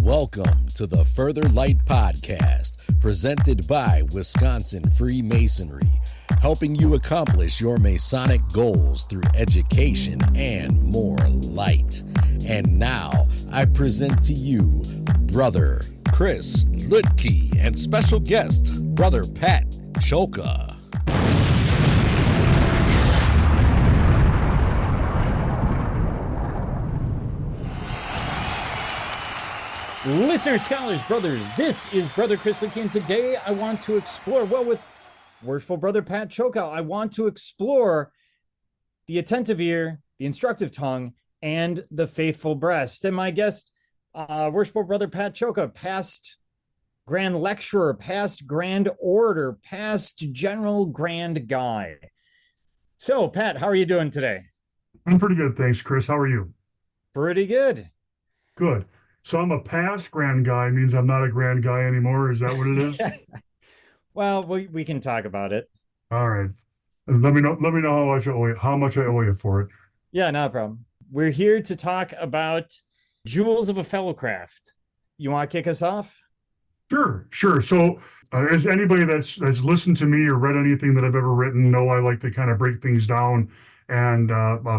Welcome to the Further Light Podcast, presented by Wisconsin Freemasonry, helping you accomplish your Masonic goals through education and more light. And now, I present to you Brother Chris Lutke and special guest, Brother Pat Cholka. Listeners, scholars, brothers, this is Brother Chris Lutke, and today I want to explore, with worshipful Brother Pat Cholka, I want to explore the attentive ear, the instructive tongue, and the faithful breast. And my guest, worshipful Brother Pat Cholka, past grand lecturer, past grand orator, past general grand guy. So, Pat, how are you doing today? I'm pretty good, thanks, Chris. How are you? Pretty good. Good. So I'm a past grand guy, means I'm not a grand guy anymore. Is that what it is? Well, we can talk about it. All right. Let me know how much I owe you for it. Yeah, no problem. We're here to talk about jewels of a fellowcraft. You want to kick us off? Sure. So as anybody that's listened to me or read anything that I've ever written know, I like to kind of break things down and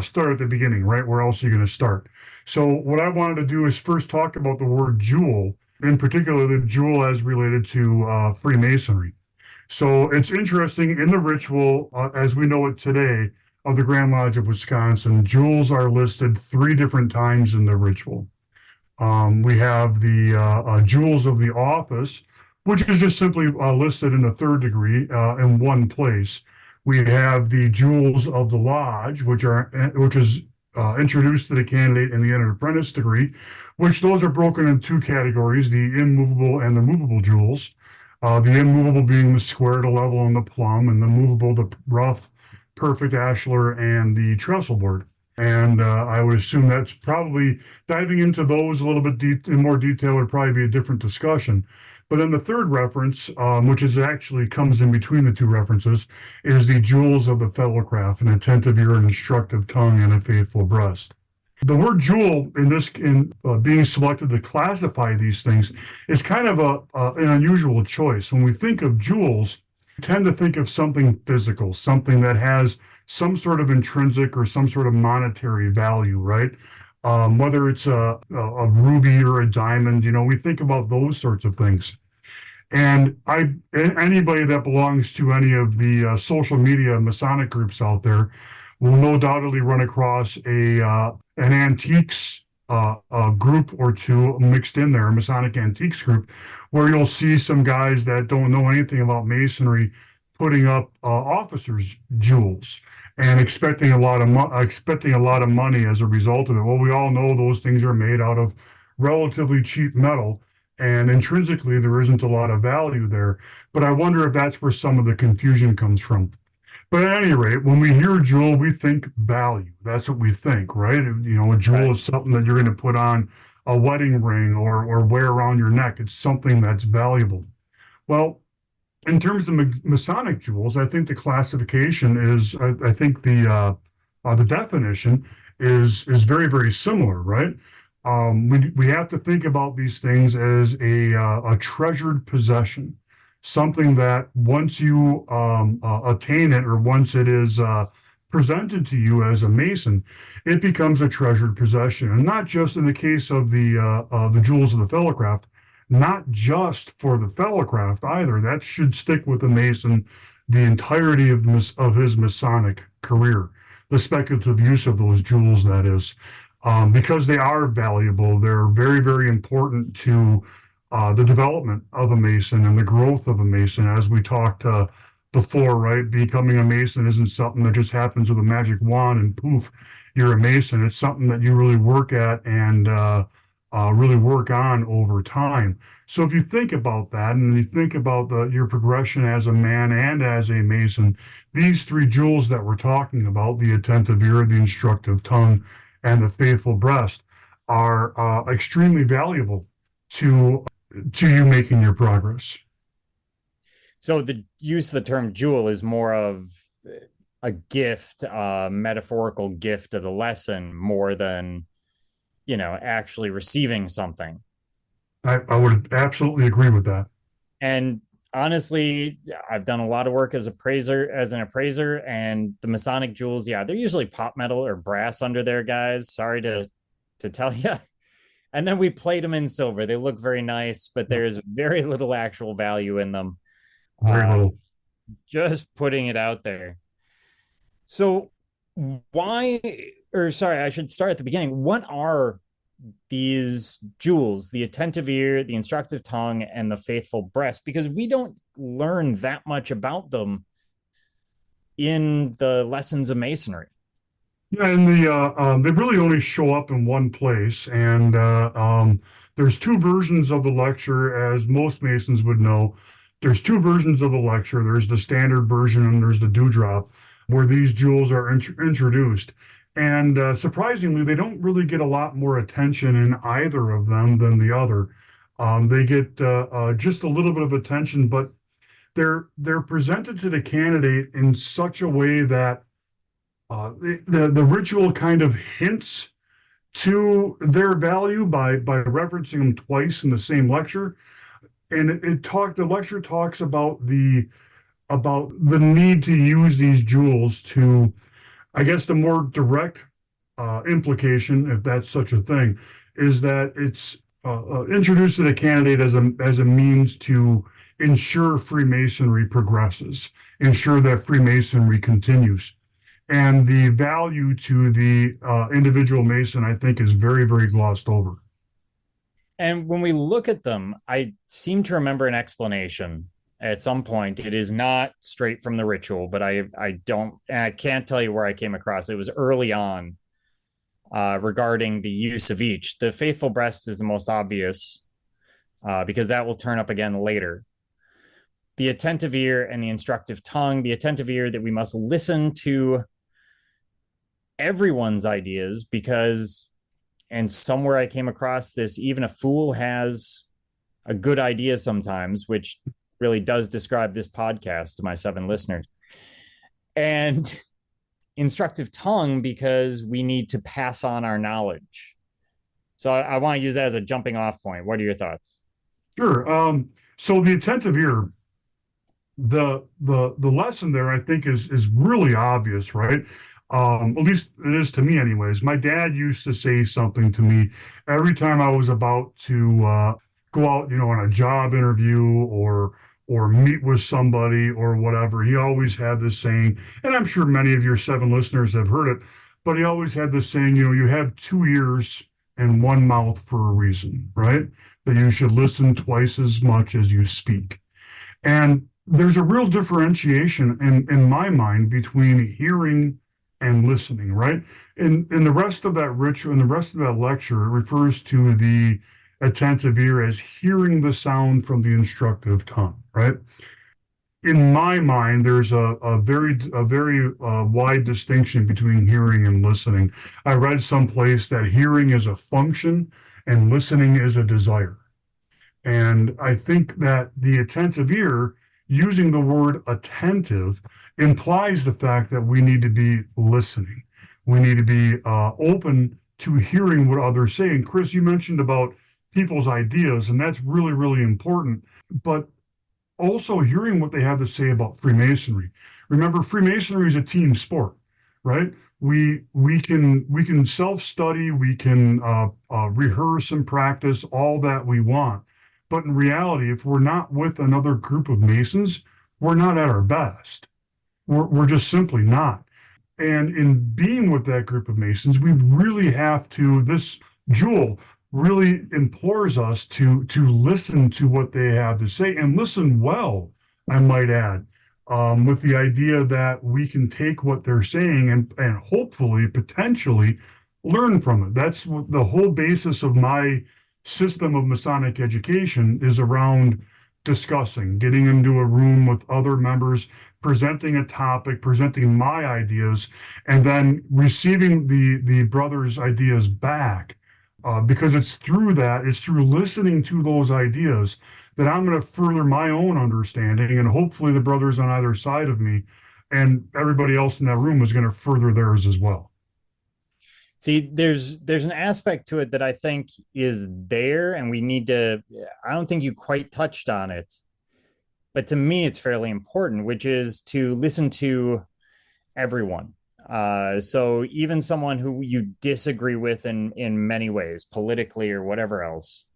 start at the beginning, right? Where else are you going to start? So what I wanted to do is first talk about the word jewel, in particular the jewel as related to Freemasonry. So it's interesting, in the ritual, as we know it today, of the Grand Lodge of Wisconsin, jewels are listed 3 different times in the ritual. We have the jewels of the office, which is just simply listed in the 3rd degree in one place. We have the jewels of the lodge, which is introduced to the candidate in the entered apprentice degree, which those are broken in 2 categories, the immovable and the movable jewels. The immovable being the square, the level, and the plumb, and the movable, the rough, perfect ashlar, and the trestle board. And I would assume that's probably diving into those a little bit in more detail would probably be a different discussion. But then the 3rd reference, which is actually comes in between the 2 references, is the jewels of the fellowcraft, an attentive ear, an instructive tongue, and a faithful breast. The word jewel in being selected to classify these things is kind of an unusual choice. When we think of jewels, we tend to think of something physical, something that has some sort of intrinsic or some sort of monetary value, right? Whether it's a ruby or a diamond, we think about those sorts of things. And anybody that belongs to any of the social media Masonic groups out there will no doubtedly run across an antiques group or 2 mixed in there, a Masonic antiques group, where you'll see some guys that don't know anything about Masonry putting up officers' jewels and expecting a lot of money as a result of it. Well, we all know those things are made out of relatively cheap metal, and intrinsically there isn't a lot of value there. But I wonder if that's where some of the confusion comes from. But at any rate, when we hear jewel, we think value. That's what we think, right? A jewel is something that you're going to put on a wedding ring or wear around your neck. It's something that's valuable. Well, in terms of Masonic jewels, I think the classification is, I think the definition is very, very similar, right? We have to think about these things as a treasured possession, something that once you attain it or once it is presented to you as a Mason, it becomes a treasured possession. And not just in the case of the jewels of the fellowcraft, not just for the fellowcraft either. That should stick with the Mason the entirety of his Masonic career, the speculative use of those jewels, that is, because they are valuable. They're very, very important to the development of a Mason and the growth of a Mason. As we talked before, right? Becoming a Mason isn't something that just happens with a magic wand and poof, you're a Mason. It's something that you really work at and really work on over time. So if you think about that and you think about your progression as a man and as a Mason, these 3 jewels that we're talking about, the attentive ear, the instructive tongue, and the faithful breast, are extremely valuable to you making your progress. So the use of the term jewel is more of a gift, a metaphorical gift of the lesson, more than actually receiving something. I would absolutely agree with that. And honestly, I've done a lot of work as an appraiser, and the Masonic jewels, yeah, they're usually pop metal or brass under there, guys. Sorry to tell you. And then we plate them in silver. They look very nice, but Yep. there's very little actual value in them. Very Uh, little. just putting it out there. So why, or sorry, I should start at the beginning. What are these jewels, the attentive ear, the instructive tongue, and the faithful breast? Because we don't learn that much about them in the lessons of masonry. Yeah, and they really only show up in one place, and there's two versions of the lecture, as most Masons would know. There's two versions of the lecture. There's the standard version, and there's the dewdrop, where these jewels are introduced. And surprisingly, they don't really get a lot more attention in either of them than the other. They get just a little bit of attention, but they're presented to the candidate in such a way that the ritual kind of hints to their value by referencing them twice in the same lecture, and the lecture talks about the need to use these jewels to, I guess, the more direct implication, if that's such a thing, is that it's introduced to the candidate as a means to ensure Freemasonry progresses, ensure that Freemasonry continues. And the value to the individual Mason, I think, is very, very glossed over. And when we look at them, I seem to remember an explanation at some point. It is not straight from the ritual, but I can't tell you where I came across it. It was early on regarding the use of each. The faithful breast is the most obvious because that will turn up again later. The attentive ear and the instructive tongue, the attentive ear that we must listen to everyone's ideas because, and somewhere I came across this, even a fool has a good idea sometimes, which really does describe this podcast to my 7 listeners. And instructive tongue because we need to pass on our knowledge. So I want to use that as a jumping off point. What are your thoughts? Sure. So the attentive ear, the lesson there, I think, is really obvious, right? At least it is to me, anyways. My dad used to say something to me every time I was about to go out, on a job interview or meet with somebody or whatever. He always had this saying, and I'm sure many of your 7 listeners have heard it, but he always had this saying, you have 2 ears and 1 mouth for a reason, right? That you should listen twice as much as you speak. And there's a real differentiation in my mind between hearing and listening, right? In the rest of that ritual, in the rest of that lecture, it refers to the attentive ear as hearing the sound from the instructive tongue, right? In my mind, there's a very wide distinction between hearing and listening. I read someplace that hearing is a function and listening is a desire. And I think that the attentive ear, using the word attentive, implies the fact that we need to be listening. We need to be open to hearing what others say. And Chris, you mentioned about people's ideas, and that's really, really important. But also hearing what they have to say about Freemasonry. Remember, Freemasonry is a team sport, right? We can self-study, we can rehearse and practice all that we want. But in reality, if we're not with another group of Masons, we're not at our best. We're just simply not. And in being with that group of Masons, we really have to, this jewel really implores us to listen to what they have to say and listen well, I might add, with the idea that we can take what they're saying and hopefully, potentially learn from it. That's what the whole basis of my system of Masonic education is around discussing, getting into a room with other members, presenting a topic, presenting my ideas, and then receiving the brothers' ideas back. Because it's through listening to those ideas that I'm going to further my own understanding, and hopefully the brothers on either side of me and everybody else in that room is going to further theirs as well. See, there's an aspect to it that I think is there, and we need to. I don't think you quite touched on it, but to me, it's fairly important, which is to listen to everyone. So even someone who you disagree with in many ways, politically or whatever else,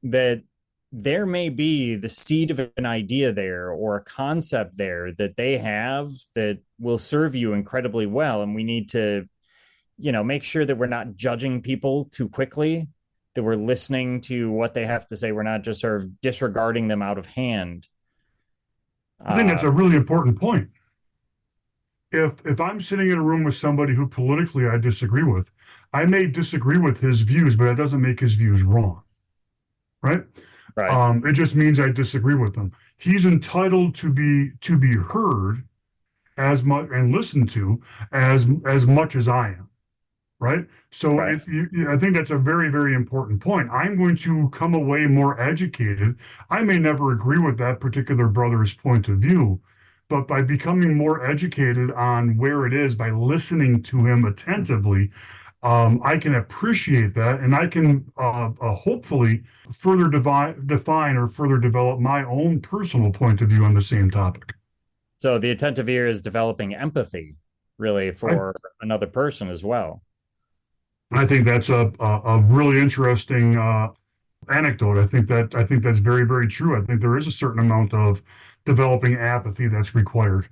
that there may be the seed of an idea there or a concept there that they have that will serve you incredibly well, and we need to make sure that we're not judging people too quickly, that we're listening to what they have to say, we're not just sort of disregarding them out of hand. I think that's uh, a really important point. If I'm sitting in a room with somebody who politically I disagree with, I may disagree with his views, but that doesn't make his views wrong, right? right. It just means I disagree with them. He's entitled to be heard as much and listened to as much as I am, right? So Right. I think that's a very, very important point. I'm going to come away more educated. I may never agree with that particular brother's point of view, but by becoming more educated on where it is, by listening to him attentively, I can appreciate that, and I can hopefully further define or further develop my own personal point of view on the same topic. So the attentive ear is developing empathy really I, for another person as well. I think that's a really interesting anecdote. I think that's very, very true. I think there is a certain amount of developing apathy that's required.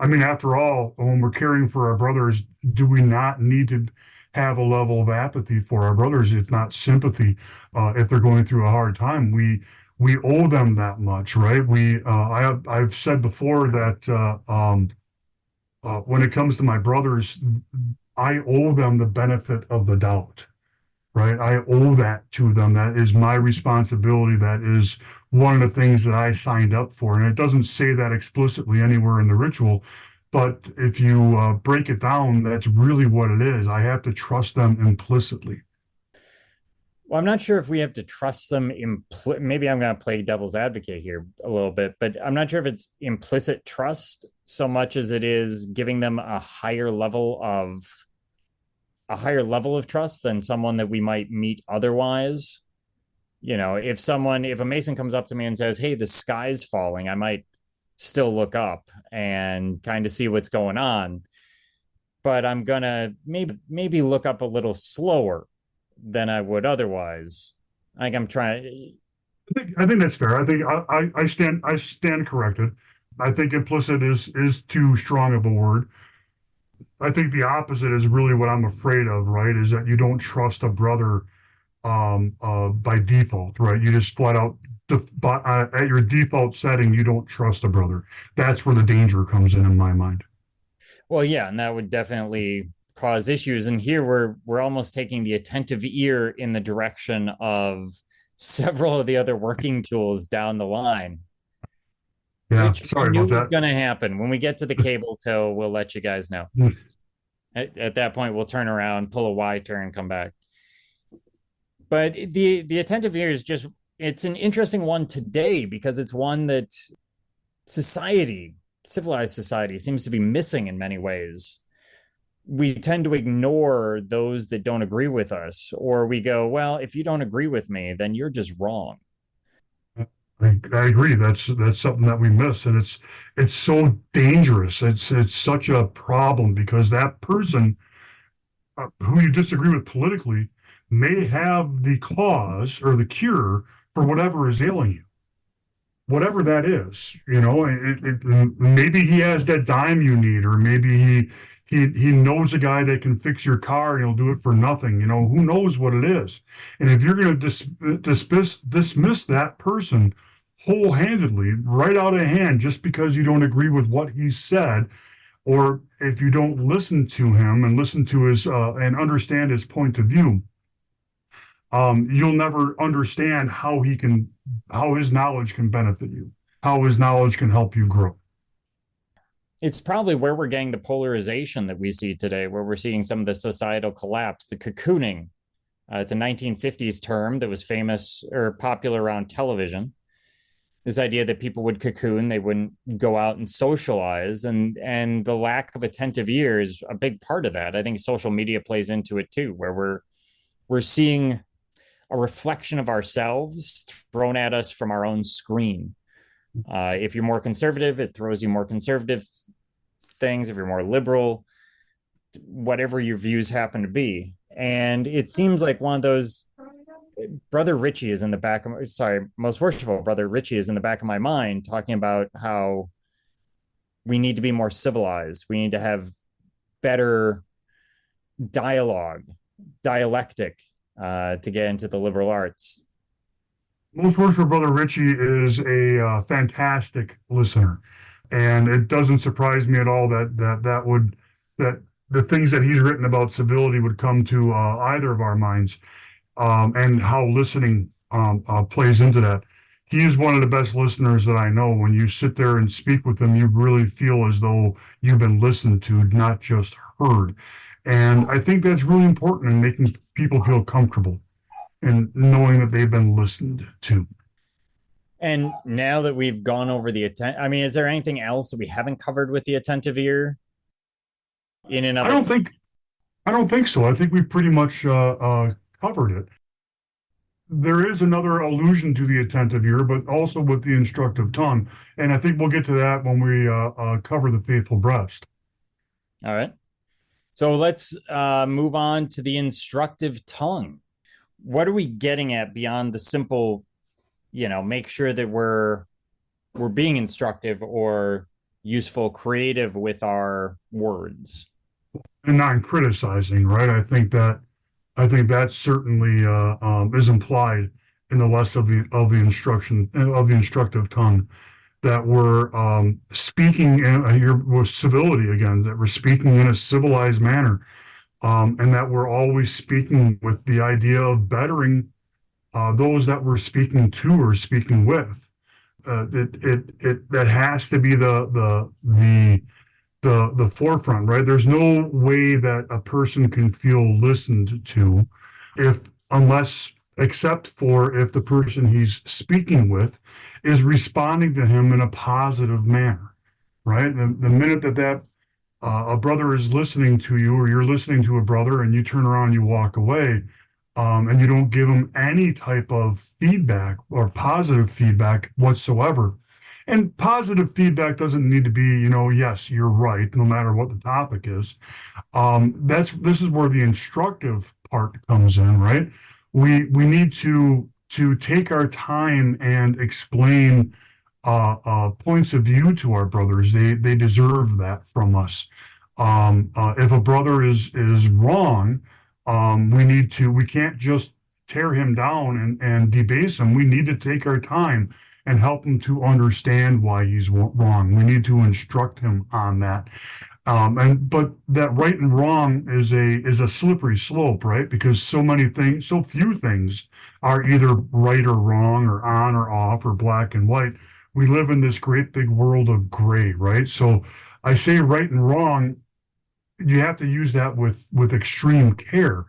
I mean, after all, when we're caring for our brothers, do we not need to have a level of apathy for our brothers, if not sympathy, if they're going through a hard time? We owe them that much, right? I've said before that when it comes to my brothers, I owe them the benefit of the doubt, right? I owe that to them. That is my responsibility. That is one of the things that I signed up for. And it doesn't say that explicitly anywhere in the ritual, but if you break it down, that's really what it is. I have to trust them implicitly. Well, I'm not sure if we have to trust them. Maybe I'm going to play devil's advocate here a little bit, but I'm not sure if it's implicit trust so much as it is giving them a higher level of trust than someone that we might meet otherwise. If a mason comes up to me and says, "Hey, the sky's falling," I might still look up and kind of see what's going on, but I'm gonna maybe look up a little slower than I would otherwise. Like I'm trying. I think that's fair. I stand corrected. I think implicit is too strong of a word. I think the opposite is really what I'm afraid of, right? Is that you don't trust a brother by default, right? You just flat out at your default setting, you don't trust a brother. That's where the danger comes in my mind. Well, yeah, and that would definitely cause issues. And here we're almost taking the attentive ear in the direction of several of the other working tools down the line, Yeah, which we sorry knew about was that. going to happen. When we get to the cable toe, we'll let you guys know. At that point, we'll turn around, pull a Y turn, come back. But the attentive ear is just it's an interesting one today because it's one that society, civilized society, seems to be missing in many ways. We tend to ignore those that don't agree with us, or we go, well, if you don't agree with me, then you're just wrong. I agree. That's something that we miss, and it's so dangerous. It's such a problem because that person who you disagree with politically may have the cause or the cure for whatever is ailing you, whatever that is. Maybe he has that dime you need, or maybe he knows a guy that can fix your car and he'll do it for nothing. Who knows what it is? And if you're going to dismiss that person whole-handedly, right out of hand, just because you don't agree with what he said, or if you don't listen to him and listen to his and understand his point of view, you'll never understand how his knowledge can benefit you, how his knowledge can help you grow. It's probably where we're getting the polarization that we see today, where we're seeing some of the societal collapse, the cocooning. It's a 1950s term that was famous or popular around television. this idea that people would cocoon, they wouldn't go out and socialize, and the lack of attentive ear is a big part of that. I think social media plays into it too, where we're seeing a reflection of ourselves thrown at us from our own screen. If you're more conservative, it throws you more conservative things. If you're more liberal, whatever your views happen to be. And it seems like one of those, Brother Richie is in the back of, sorry, Most Worshipful Brother Richie is in the back of my mind, talking about how we need to be more civilized. We need to have better dialogue, dialectic, to get into the liberal arts. Most Worshipful Brother Richie is a fantastic listener, and it doesn't surprise me at all that the things that he's written about civility would come to either of our minds, and how listening plays into that. He is one of the best listeners that I know. When you sit there and speak with him, you really feel as though you've been listened to, not just heard. And I think that's really important in making people feel comfortable and knowing that they've been listened to. And now that we've gone over I mean, is there anything else that we haven't covered with the attentive ear? In and of I don't think so. I think we've pretty much covered it. There is another allusion to the attentive ear, but also with the instructive tongue. And I think we'll get to that when we cover the faithful breast. All right. So let's move on to the instructive tongue. What are we getting at beyond the simple, make sure that we're being instructive or useful, creative with our words? And non-criticizing, right? I think that certainly is implied in the less of the instruction of the instructive tongue, that we're speaking here with civility again, that we're speaking in a civilized manner, and that we're always speaking with the idea of bettering those that we're speaking to or speaking with. That has to be the forefront, right? There's no way that a person can feel listened to except for if the person he's speaking with is responding to him in a positive manner, right? The minute that a brother is listening to you, or you're listening to a brother and you turn around and you walk away, and you don't give them any type of feedback or positive feedback whatsoever. And positive feedback doesn't need to be, yes, you're right, no matter what the topic is. This is where the instructive part comes in, right? We need to take our time and explain points of view to our brothers. They deserve that from us. If a brother is wrong, we can't just tear him down and debase him. We need to take our time and help him to understand why he's wrong. We need to instruct him on that. But that right and wrong is a slippery slope, right? Because so few things are either right or wrong, or on or off, or black and white. We live in this great big world of gray, right? So I say right and wrong, you have to use that with extreme care.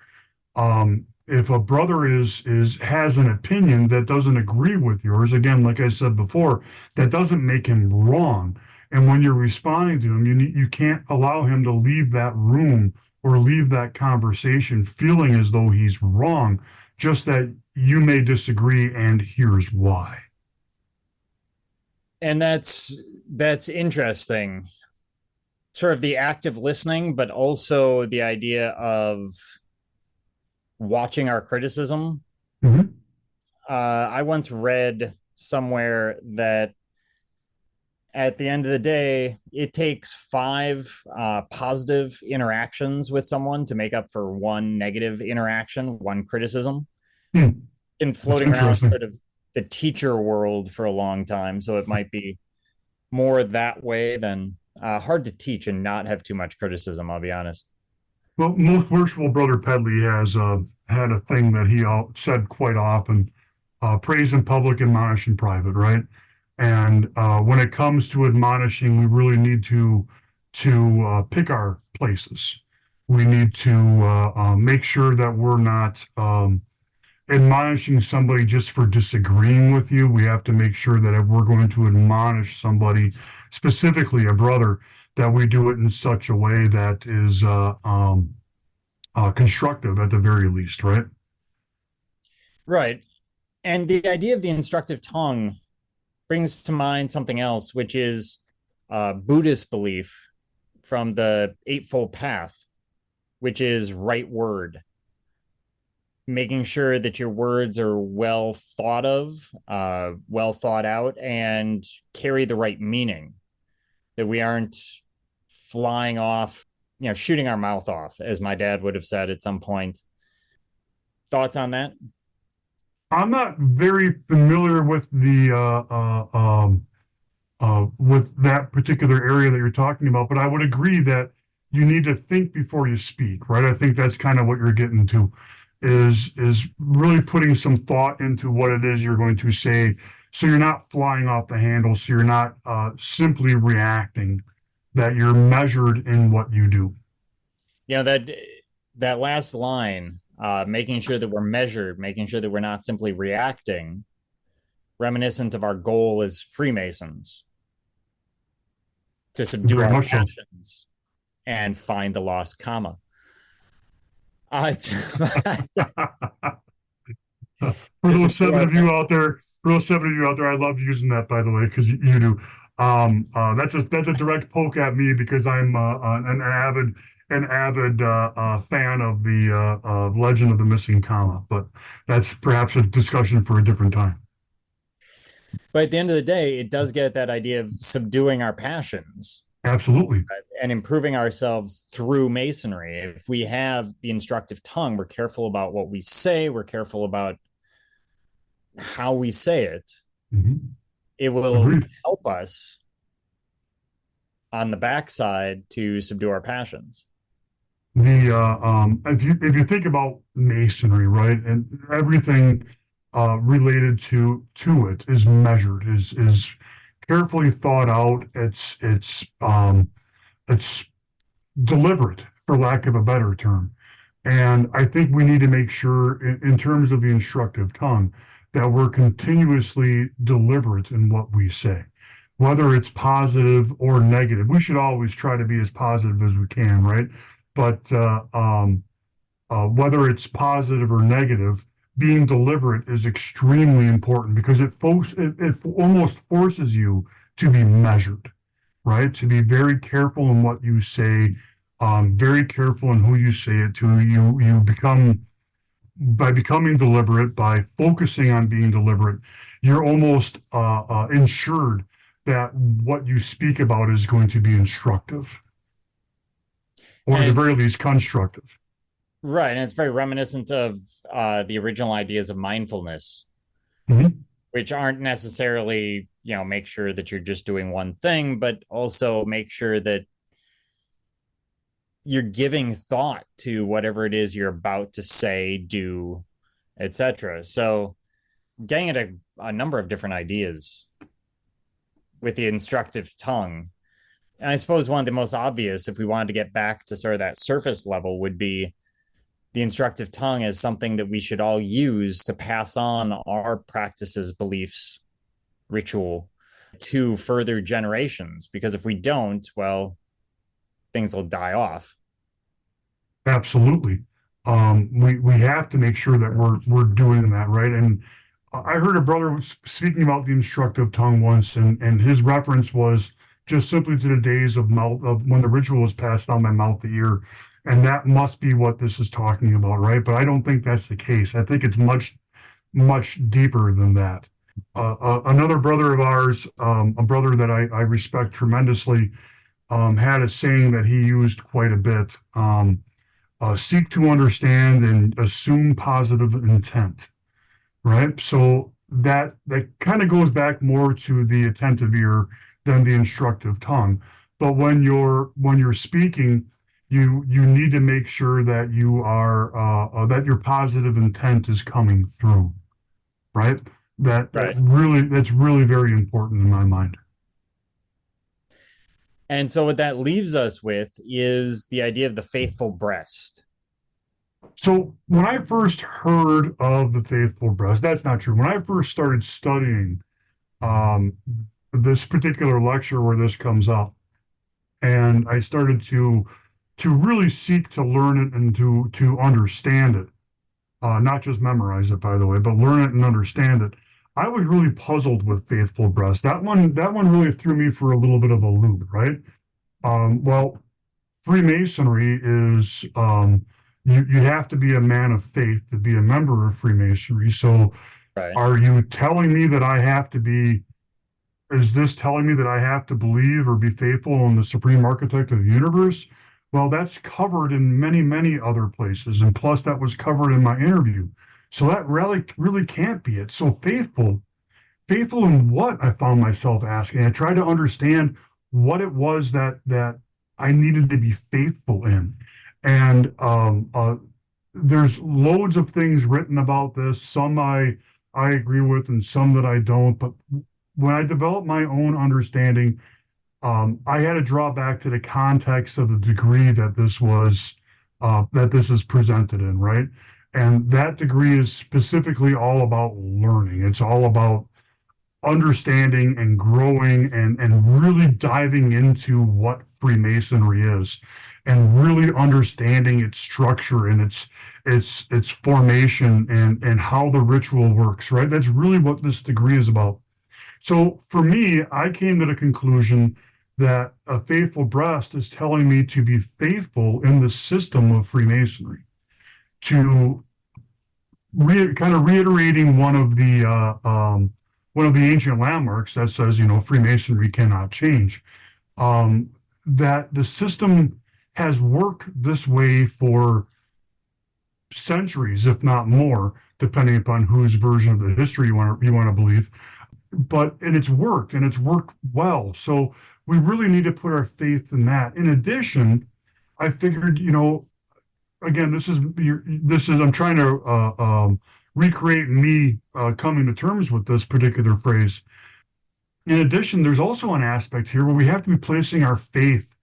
If a brother has an opinion that doesn't agree with yours, again, like I said before, that doesn't make him wrong. And when you're responding to him, you can't allow him to leave that room or leave that conversation feeling as though he's wrong, just that you may disagree, and here's why. And that's interesting. Sort of the active listening, but also the idea of watching our criticism. Mm-hmm. I once read somewhere that at the end of the day, it takes 5 positive interactions with someone to make up for 1 negative interaction, 1 criticism. Been floating around sort of the teacher world for a long time, so it might be more that way than hard to teach and not have too much criticism, I'll be honest. Well, Most Worshipful Brother Pedley has had a thing that he said quite often: praise in public, admonish in private, right? And when it comes to admonishing, we really need to pick our places. We need to make sure that we're not admonishing somebody just for disagreeing with you. We have to make sure that if we're going to admonish somebody, specifically a brother, that we do it in such a way that is constructive at the very least, right? Right. And the idea of the instructive tongue brings to mind something else, which is Buddhist belief from the Eightfold Path, which is right word. Making sure that your words are well thought of, well thought out, and carry the right meaning. That we aren't flying off, shooting our mouth off, as my dad would have said at some point. Thoughts on that? I'm not very familiar with with that particular area that you're talking about, but I would agree that you need to think before you speak, right? I think that's kind of what you're getting to, is really putting some thought into what it is you're going to say, so you're not flying off the handle, so you're not simply reacting, that you're measured in what you do. That last line, making sure that we're measured, making sure that we're not simply reacting, reminiscent of our goal as Freemasons, to subdue Very our much so. passions and find the lost comma. For those 7 of you out there, I love using that, by the way, because you do. That's a direct poke at me, because I'm an avid fan of the Legend of the Missing Comma, but that's perhaps a discussion for a different time. But at the end of the day, it does get that idea of subduing our passions. Absolutely. And improving ourselves through Masonry. If we have the instructive tongue, we're careful about what we say, we're careful about how we say it. Mm-hmm. It will Agreed. help us on the backside to subdue our passions. If you think about Masonry, right, and everything related to it is measured, is carefully thought out. It's deliberate, for lack of a better term. And I think we need to make sure, in terms of the instructive tongue, that we're continuously deliberate in what we say, whether it's positive or negative. We should always try to be as positive as we can, right? But whether it's positive or negative, being deliberate is extremely important, because it almost forces you to be measured, right? To be very careful in what you say, very careful in who you say it to. You become, by becoming deliberate, by focusing on being deliberate, you're almost ensured that what you speak about is going to be instructive, or at the very least constructive. Right, and it's very reminiscent of the original ideas of mindfulness, Mm-hmm. which aren't necessarily, make sure that you're just doing one thing, but also make sure that you're giving thought to whatever it is you're about to say, do, etc. So getting at a number of different ideas with the instructive tongue. And I suppose one of the most obvious, if we wanted to get back to sort of that surface level, would be the instructive tongue as something that we should all use to pass on our practices, beliefs, ritual to further generations. Because if we don't, well, things will die off. Absolutely. We have to make sure that we're doing that, right? And I heard a brother speaking about the instructive tongue once, and his reference was just simply to the days of when the ritual was passed down by mouth to ear. And that must be what this is talking about, right? But I don't think that's the case. I think it's much, much deeper than that. Another brother of ours, a brother that I respect tremendously, had a saying that he used quite a bit. Seek to understand and assume positive intent, right? So that kind of goes back more to the attentive ear than the instructive tongue. But when you're speaking, you need to make sure that you are that your positive intent is coming through, right? That's really very important in my mind. And so what that leaves us with is the idea of the faithful breast. So when I first heard of the faithful breast, that's not true. When I first started studying um, this particular lecture where this comes up, and I started to really seek to learn it and to understand it, not just memorize it, by the way, but learn it and understand it. I was really puzzled with faithful breast. That one really threw me for a little bit of a loop, right? Well, Freemasonry is you have to be a man of faith to be a member of Freemasonry. So Right. are you telling me that I have to be, is this telling me that I have to believe or be faithful in the supreme architect of the universe? Well, that's covered in many, many other places. And plus that was covered in my interview. So that really can't be it. So faithful in what, I found myself asking. I tried to understand what it was that I needed to be faithful in. And there's loads of things written about this. Some I agree with and some that I don't. But when I developed my own understanding, I had to draw back to the context of the degree that this is presented in, right? And that degree is specifically all about learning. It's all about understanding and growing and really diving into what Freemasonry is and really understanding its structure and its formation and how the ritual works, right? That's really what this degree is about. So for me, I came to the conclusion that a faithful breast is telling me to be faithful in the system of Freemasonry, to kind of reiterating one of the ancient landmarks that says, Freemasonry cannot change. That the system has worked this way for centuries, if not more, depending upon whose version of the history you want to believe. And it's worked well. So we really need to put our faith in that. In addition, I figured, again, this is I'm trying to recreate me coming to terms with this particular phrase. In addition, there's also an aspect here where we have to be placing our faith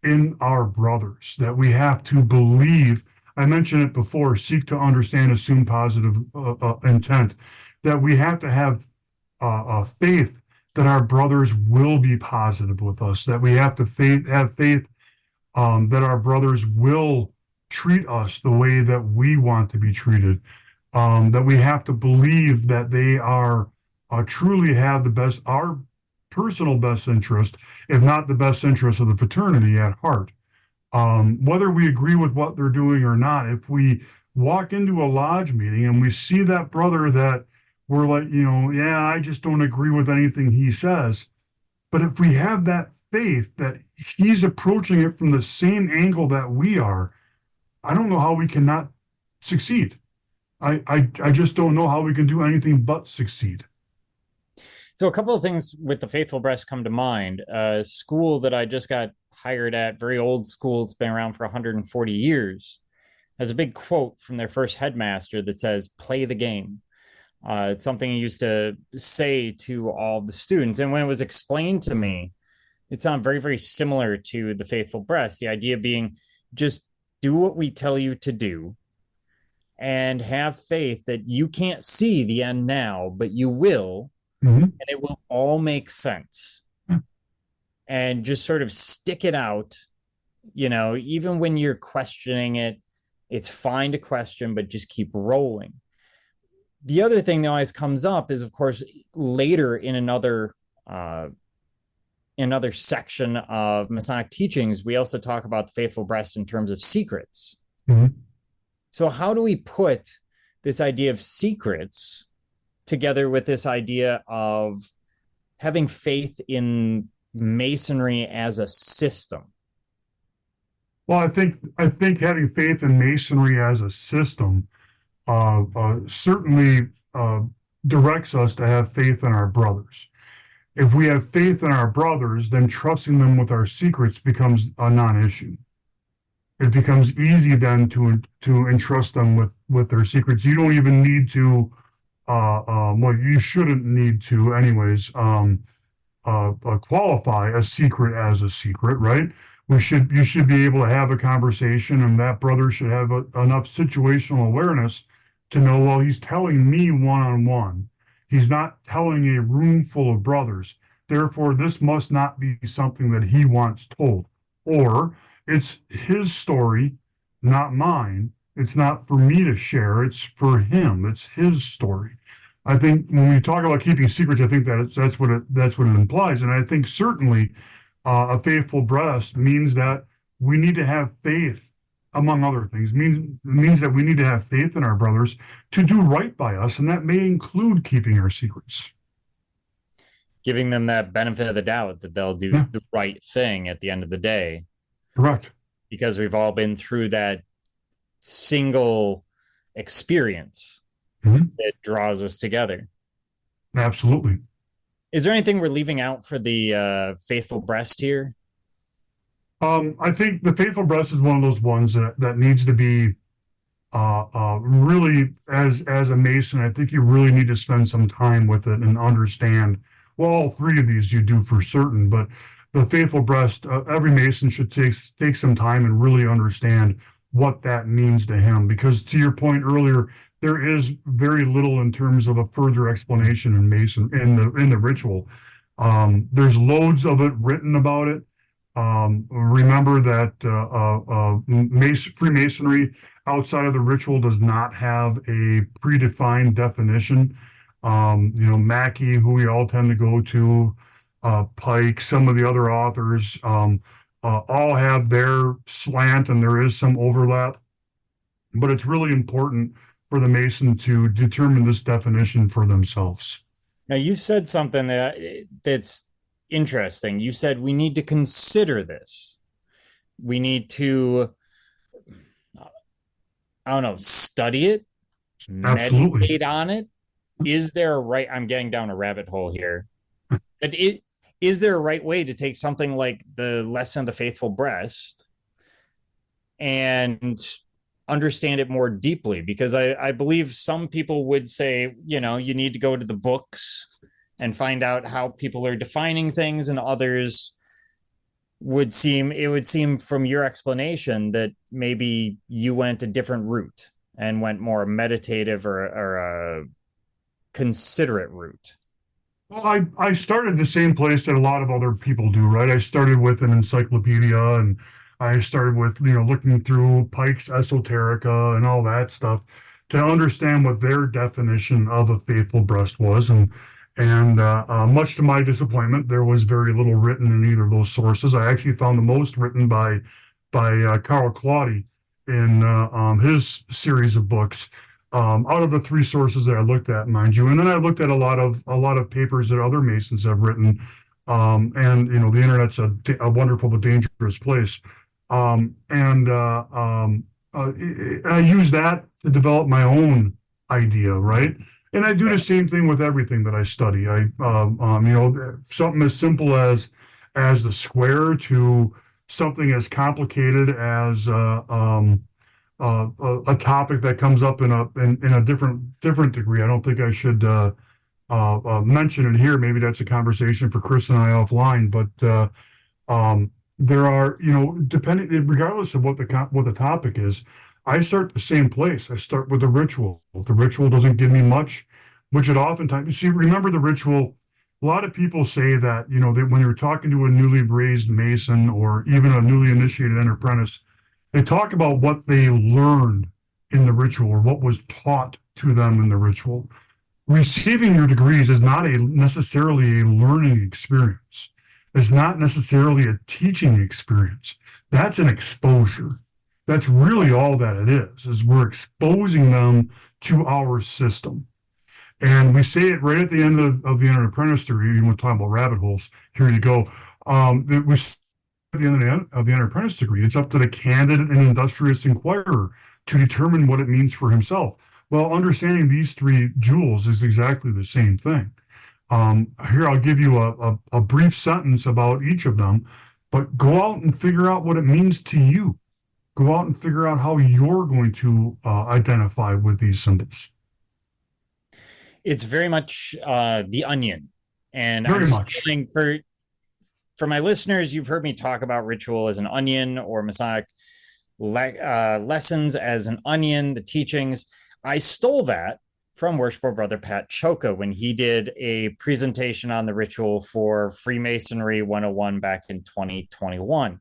in our brothers, that we have to believe. I mentioned it before, seek to understand, assume positive intent, that we have to have faith that our brothers will be positive with us, that we have to have faith that our brothers will treat us the way that we want to be treated, that we have to believe that they are truly have our personal best interest, if not the best interest of the fraternity at heart. Whether we agree with what they're doing or not, if we walk into a lodge meeting and we see that brother that we're like, yeah, I just don't agree with anything he says. But if we have that faith that he's approaching it from the same angle that we are, I don't know how we cannot succeed. I just don't know how we can do anything but succeed. So a couple of things with the faithful breast come to mind. A school that I just got hired at, very old school, it's been around for 140 years, has a big quote from their first headmaster that says, "Play the game." It's something he used to say to all the students. And when it was explained to me, it sounded very, very similar to the faithful breast. The idea being just do what we tell you to do and have faith that you can't see the end now, but you will, and it will all make sense. And just sort of stick it out, even when you're questioning it, it's fine to question, but just keep rolling. The other thing that always comes up is, of course, later in another section of Masonic teachings, we also talk about the faithful breast in terms of secrets. So how do we put this idea of secrets together with this idea of having faith in Masonry as a system? Well, I think having faith in Masonry as a system certainly directs us to have faith in our brothers. If we have faith in our brothers, then trusting them with our secrets becomes a non-issue. It becomes easy then to entrust them with their secrets. You don't even need to, you shouldn't need to anyways, qualify a secret as a secret, right? You should be able to have a conversation, and that brother should have enough situational awareness to know, well, he's telling me one-on-one. He's not telling a room full of brothers. Therefore, this must not be something that he wants told. Or it's his story, not mine. It's not for me to share. It's for him. It's his story. I think when we talk about keeping secrets, I think that's what it implies. And I think certainly a faithful breast means that we need to have faith, among other things. Means that we need to have faith in our brothers to do right by us, and that may include keeping our secrets. Giving them that benefit of the doubt that they'll do the right thing at the end of the day. Correct. Because we've all been through that single experience that draws us together. Absolutely. Is there anything we're leaving out for the faithful breast here? I think the faithful breast is one of those ones that needs to be really, as a Mason, I think you really need to spend some time with it and understand. Well, all three of these you do for certain, but the faithful breast, every Mason should take some time and really understand what that means to him. Because to your point earlier, there is very little in terms of a further explanation in Mason in the ritual. There's loads of it written about it. Remember that Freemasonry outside of the ritual does not have a predefined definition. Mackey, who we all tend to go to, Pike, some of the other authors, all have their slant, and there is some overlap. But it's really important for the Mason to determine this definition for themselves. Now, you said something that's interesting. You said we need to consider this. We need to, study it, Absolutely. meditate on it. Is there a right? I'm getting down a rabbit hole here. But is there a right way to take something like the lesson of the faithful breast and understand it more deeply? Because I believe some people would say, you need to go to the books and find out how people are defining things, and others would seem from your explanation that maybe you went a different route and went more meditative or a considerate route. Well, I started the same place that a lot of other people do, right? I started with an encyclopedia, and I started with, looking through Pike's Esoterica and all that stuff to understand what their definition of a faithful breast was. And much to my disappointment, there was very little written in either of those sources. I actually found the most written by Carl Claudy in his series of books. Out of the three sources that I looked at, mind you, and then I looked at a lot of papers that other Masons have written, and the internet's a wonderful but dangerous place, and I use that to develop my own idea, right? And I do the same thing with everything that I study. Something as simple as the square to something as complicated as a topic that comes up in a different degree. I don't think I should mention it here. Maybe that's a conversation for Chris and I offline. But there are, depending, regardless of what the topic is, I start the same place. I start with the ritual. If the ritual doesn't give me much, which it oftentimes, remember the ritual. A lot of people say that that when you're talking to a newly raised Mason or even a newly initiated apprentice, they talk about what they learned in the ritual or what was taught to them in the ritual. Receiving your degrees is not necessarily a learning experience. It's not necessarily a teaching experience. That's an exposure. That's really all that it is we're exposing them to our system. And we say it right at the end of the Entered Apprentice degree, even when talking about rabbit holes, here you go. We at the end of the Entered Apprentice degree, it's up to the candid and industrious inquirer to determine what it means for himself. Well, understanding these three jewels is exactly the same thing. Here, I'll give you a brief sentence about each of them, but go out and figure out what it means to you. Go out and figure out how you're going to identify with these symbols. It's very much the onion. And very I'm much feeling for for my listeners, you've heard me talk about ritual as an onion or Masonic lessons as an onion, the teachings. I stole that from Worshipful Brother Pat Cholka when he did a presentation on the ritual for Freemasonry 101 back in 2021.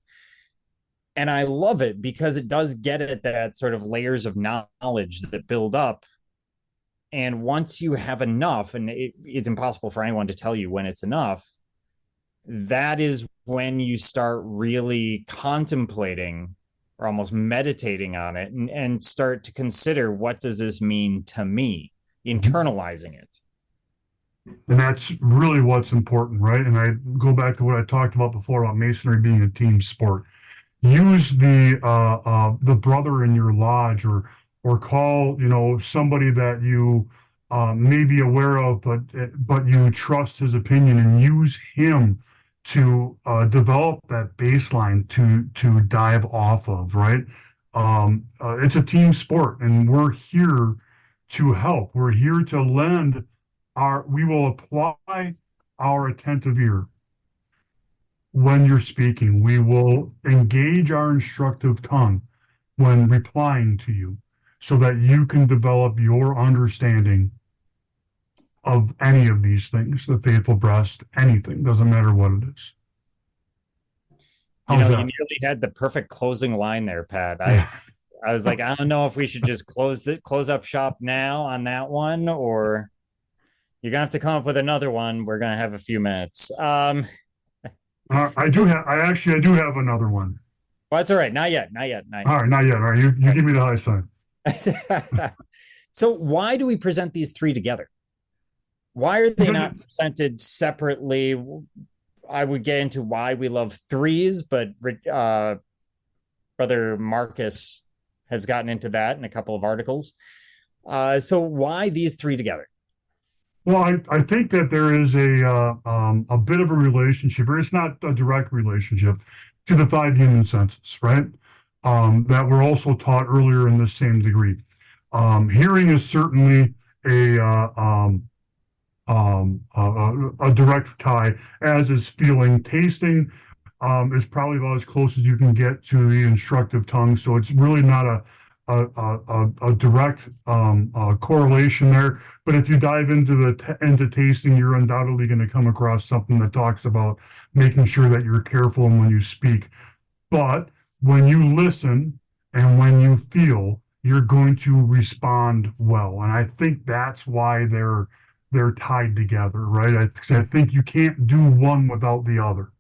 And I love it because it does get at that sort of layers of knowledge that build up. And once you have enough, and it's impossible for anyone to tell you when it's enough, that is when you start really contemplating or almost meditating on it and start to consider, what does this mean to me? Internalizing it. And that's really what's important, right? And I go back to what I talked about before about Masonry being a team sport. Use the brother in your lodge, or call, somebody that you may be aware of, but you trust his opinion, and use him to develop that baseline to dive off of, right? It's a team sport, and we're here to help. We're here to lend we will apply our attentive ear when you're speaking. We will engage our instructive tongue when replying to you, so that you can develop your understanding of any of these things, the faithful breast, anything, doesn't matter what it is. You nearly had the perfect closing line there, Pat. I was like, I don't know if we should just close up shop now on that one, or you're gonna have to come up with another one. We're gonna have a few minutes. I do have another one. Well, that's all right. Not yet. All right, not yet. All right, you give me the high sign. So why do we present these three together? Why are they not presented separately? I would get into why we love threes, but Brother Marcus has gotten into that in a couple of articles. So why these three together? Well, I think that there is a bit of a relationship, or it's not a direct relationship, to the 5 human senses, right? That were also taught earlier in the same degree. Hearing is certainly a direct tie, as is feeling. Tasting is probably about as close as you can get to the instructive tongue. So it's really not a direct correlation there. But if you dive into tasting, you're undoubtedly going to come across something that talks about making sure that you're careful when you speak. But when you listen and when you feel, you're going to respond well. And I think that's why they're tied together, right? I think you can't do one without the other,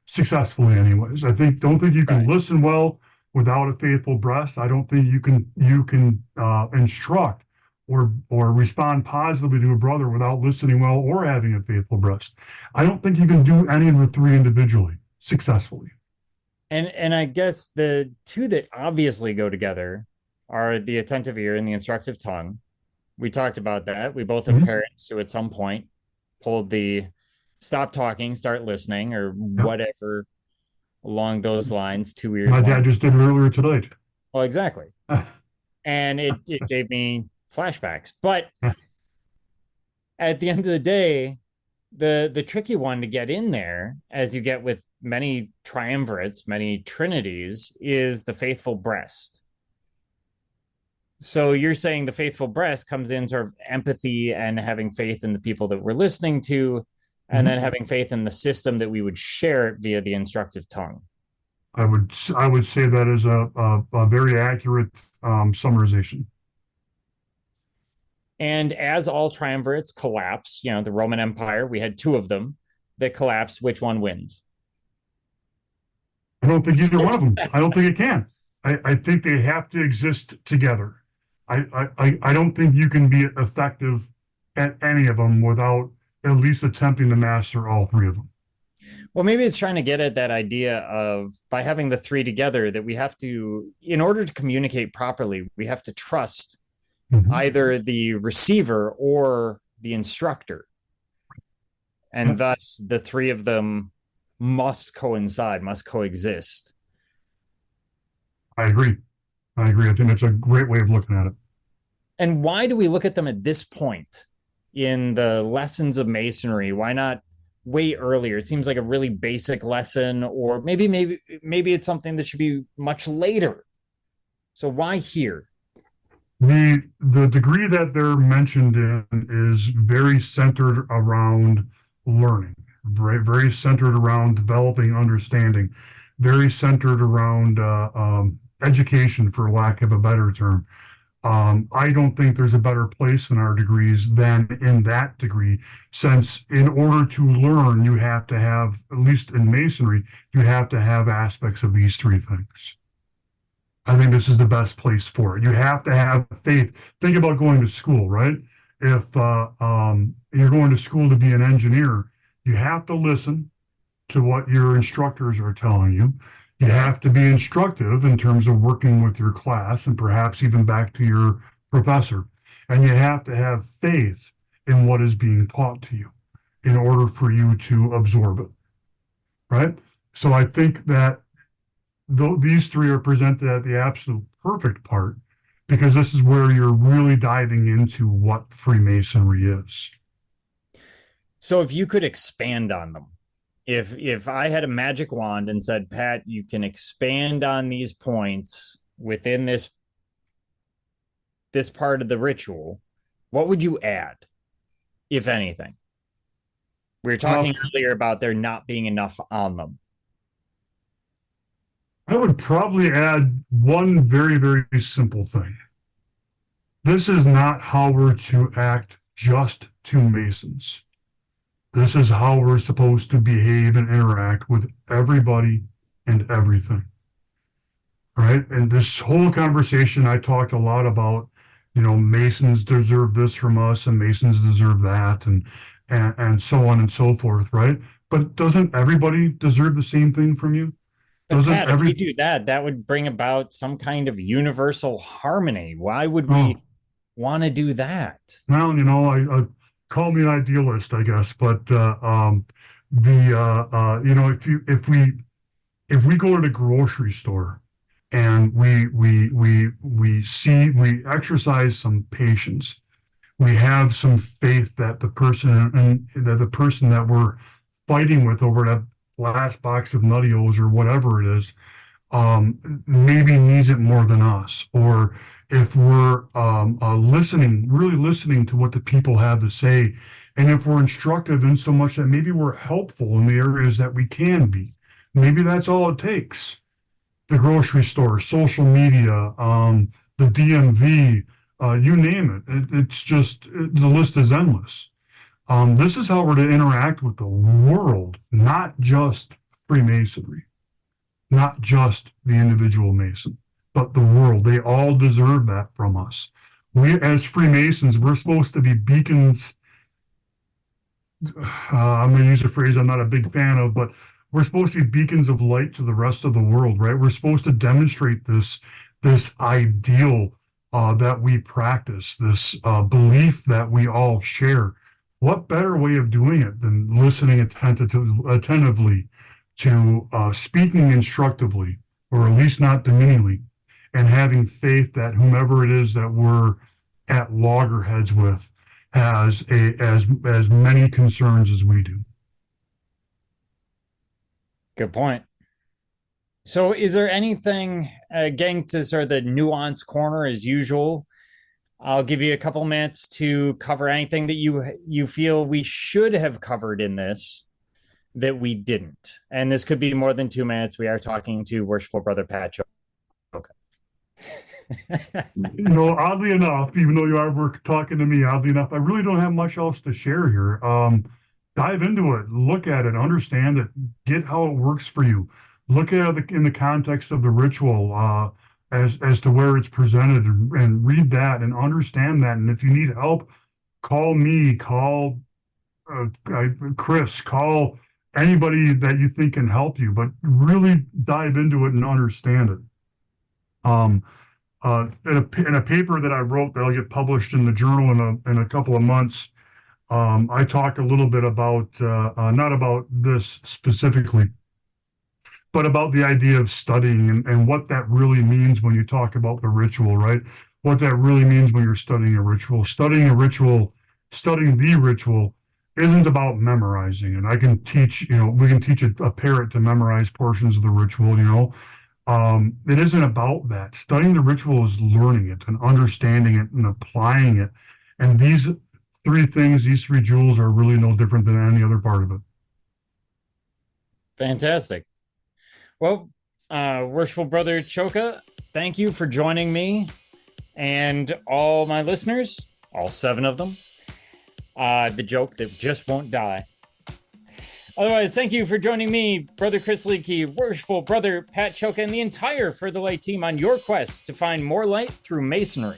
successfully anyways. Don't think you can listen well without a faithful breast. I don't think you can instruct or respond positively to a brother without listening well or having a faithful breast. I don't think you can do any of the three individually successfully. And I guess the two that obviously go together are the attentive ear and the instructive tongue. We talked about that. We both have parents who at some point pulled the stop talking, start listening, or whatever along those lines. 2 ears. My dad just did it earlier tonight. Well, exactly. And it gave me flashbacks. But at the end of the day, the tricky one to get in there, as you get with many triumvirates, many trinities, is the faithful breast. So you're saying the faithful breast comes in sort of empathy and having faith in the people that we're listening to, and then having faith in the system that we would share it via the instructive tongue. I would say that is a very accurate summarization. And as all triumvirates collapse, the Roman Empire, we had 2 of them that collapsed. Which one wins? I don't think either one of them. I don't think it can. I think they have to exist together. I don't think you can be effective at any of them without at least attempting to master all 3 of them. Well, maybe it's trying to get at that idea of, by having the 3 together, that we have to, in order to communicate properly, we have to trust either the receiver or the instructor. And thus the 3 of them must coincide, must coexist. I agree. I think that's a great way of looking at it. And why do we look at them at this point in the lessons of Masonry? Why not way earlier? It seems like a really basic lesson, or maybe it's something that should be much later. So why here? The degree that they're mentioned in is very centered around learning, very centered around developing understanding, very centered around education, for lack of a better term. I don't think there's a better place in our degrees than in that degree, since in order to learn, you have to have, at least in masonry, you have to have aspects of these three things. I think this is the best place for it. You have to have faith. Think about going to school, right? If you're going to school to be an engineer, you have to listen to what your instructors are telling you. You have to be instructive in terms of working with your class and perhaps even back to your professor. And you have to have faith in what is being taught to you in order for you to absorb it, right? So I think that these three are presented at the absolute perfect part, because this is where you're really diving into what Freemasonry is. So if you could expand on them, if I had a magic wand and said, Pat, you can expand on these points within this part of the ritual, what would you add, if anything? We were talking earlier about there not being enough on them. I would probably add one very, very simple thing. This is not how we're to act just to Masons. This is how we're supposed to behave and interact with everybody and everything, right? And this whole conversation, I talked a lot about, Masons deserve this from us and Masons deserve that, and so on and so forth, right? But doesn't everybody deserve the same thing from you? But Pat, if we do that, that would bring about some kind of universal harmony. Why would we want to do that? Well, I call me an idealist, I guess, but if we go to the grocery store and we exercise some patience, we have some faith that the person that we're fighting with over that last box of Nutty-O's or whatever it is, maybe needs it more than us. Or if we're really listening to what the people have to say, and if we're instructive in so much that maybe we're helpful in the areas that we can be, maybe that's all it takes. The grocery store, social media, the DMV, you name it. It's just, the list is endless. This is how we're to interact with the world, not just Freemasonry, not just the individual Mason, but the world. They all deserve that from us. We, as Freemasons, we're supposed to be beacons. I'm going to use a phrase I'm not a big fan of, but we're supposed to be beacons of light to the rest of the world, right? We're supposed to demonstrate this ideal that we practice, this belief that we all share. What better way of doing it than listening attentively to speaking instructively, or at least not demeaningly, and having faith that whomever it is that we're at loggerheads with has as many concerns as we do. Good point. So is there anything, getting to sort of the nuance corner as usual, I'll give you a couple minutes to cover anything that you feel we should have covered in this that we didn't. And this could be more than 2 minutes. We are talking to Worshipful Brother Pat Cholka. Oddly enough, even though you are talking to me, oddly enough, I really don't have much else to share here. Dive into it, look at it, understand it, get how it works for you. Look at it in the context of the ritual, as to where it's presented, and read that and understand that. And if you need help, call me, call Chris, call anybody that you think can help you, but really dive into it and understand it. In a paper that I wrote that'll get published in the journal in a couple of months, I talk a little bit about, not about this specifically, but about the idea of studying and what that really means when you talk about the ritual, right? What that really means when you're studying a ritual. Studying the ritual isn't about memorizing it. I can teach, we can teach a parrot to memorize portions of the ritual, it isn't about that. Studying the ritual is learning it and understanding it and applying it. And these three jewels are really no different than any other part of it. Fantastic. Well, worshipful brother Cholka, thank you for joining me and all my listeners, all 7 of them. The joke that just won't die. Otherwise, thank you for joining me, Brother Chris Leakey, worshipful brother Pat Cholka, and the entire For the Light team on your quest to find more light through Masonry.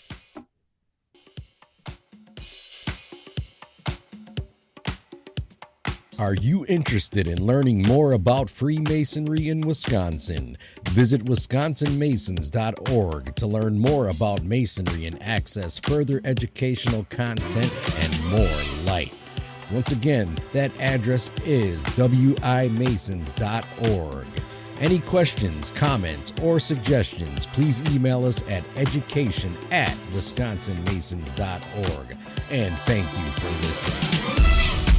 Are you interested in learning more about Freemasonry in Wisconsin? Visit wisconsinmasons.org to learn more about Masonry and access further educational content and more light. Once again, that address is wimasons.org. Any questions, comments, or suggestions, please email us at education@wisconsinmasons.org. And thank you for listening.